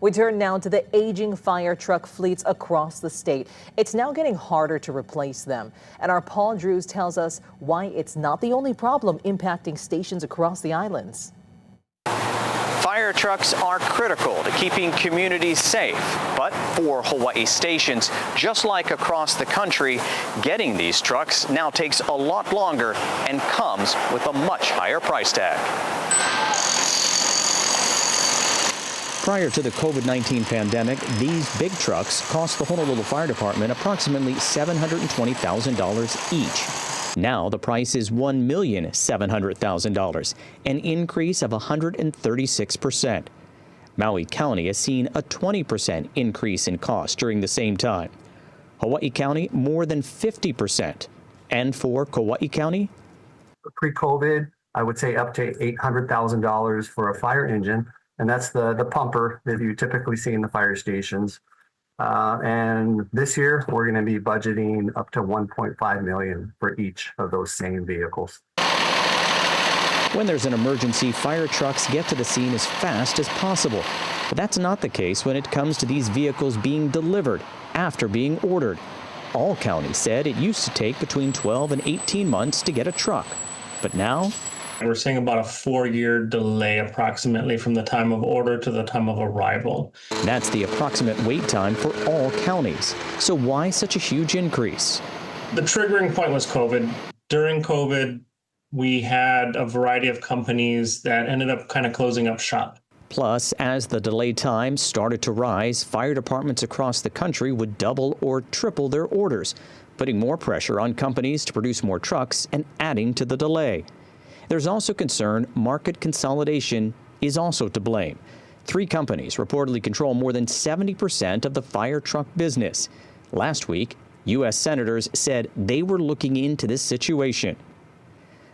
We turn now to the aging fire truck fleets across the state. It's now getting harder to replace them. And our Paul Drews tells us why it's not the only problem impacting stations across the islands. Fire trucks are critical to keeping communities safe, but for Hawaii stations, just like across the country, getting these trucks now takes a lot longer and comes with a much higher price tag. Prior to the COVID-19 pandemic, these big trucks cost the Honolulu Fire Department approximately $720,000 each. Now the price is $1,700,000, an increase of 136%. Maui County has seen a 20% increase in cost during the same time. Hawaii County more than 50%. And for Kauai County? Pre-COVID, I would say up to $800,000 for a fire engine. And that's the pumper that you typically see in the fire stations. And this year, we're going to be budgeting up to $1.5 million for each of those same vehicles. When there's an emergency, fire trucks get to the scene as fast as possible. But that's not the case when it comes to these vehicles being delivered after being ordered. All counties said it used to take between 12 and 18 months to get a truck. But now, we're seeing about a 4-year delay approximately from the time of order to the time of arrival. That's the approximate wait time for all counties. So why such a huge increase? The triggering point was COVID. During COVID, we had a variety of companies that ended up kind of closing up shop. Plus, as the delay time started to rise, fire departments across the country would double or triple their orders, putting more pressure on companies to produce more trucks and adding to the delay. There's also concern market consolidation is also to blame. 3 companies reportedly control more than 70% of the fire truck business. Last week, U.S. senators said they were looking into this situation.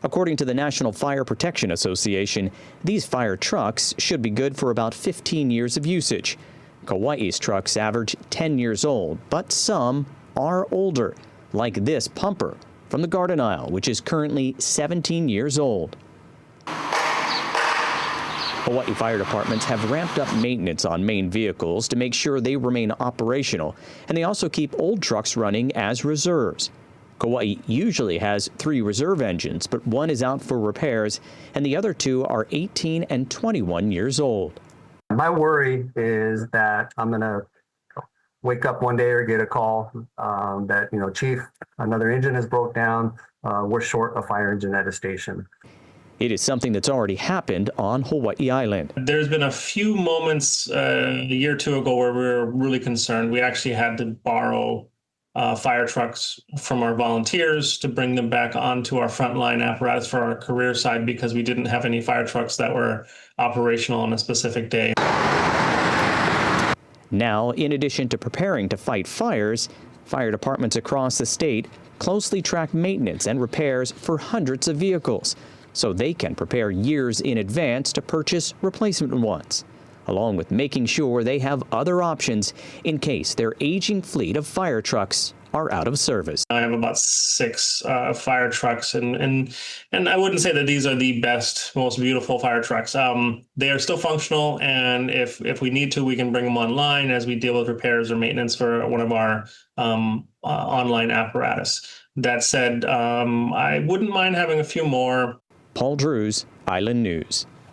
According to the National Fire Protection Association, these fire trucks should be good for about 15 years of usage. Kauai's trucks average 10 years old, but some are older, like this pumper from the Garden Isle, which is currently 17 years old. Hawaii fire departments have ramped up maintenance on main vehicles to make sure they remain operational, and they also keep old trucks running as reserves. Kauai usually has 3 reserve engines, but one is out for repairs, and the other 2 are 18 and 21 years old. My worry is that I'm going to wake up one day or get a call that, Chief, another engine has broke down. We're short a fire engine at a station. It is something that's already happened on Hawaii Island. There's been a few moments a year or 2 ago where we were really concerned. We actually had to borrow fire trucks from our volunteers to bring them back onto our frontline apparatus for our career side because we didn't have any fire trucks that were operational on a specific day. Now, in addition to preparing to fight fires, fire departments across the state closely track maintenance and repairs for hundreds of vehicles, so they can prepare years in advance to purchase replacement ones, along with making sure they have other options in case their aging fleet of fire trucks are out of service. I have about 6 fire trucks, and I wouldn't say that these are the best, most beautiful fire trucks. They are still functional, and if we need to, we can bring them online as we deal with repairs or maintenance for one of our online apparatus. That said, I wouldn't mind having a few more. Paul Drews, Island News.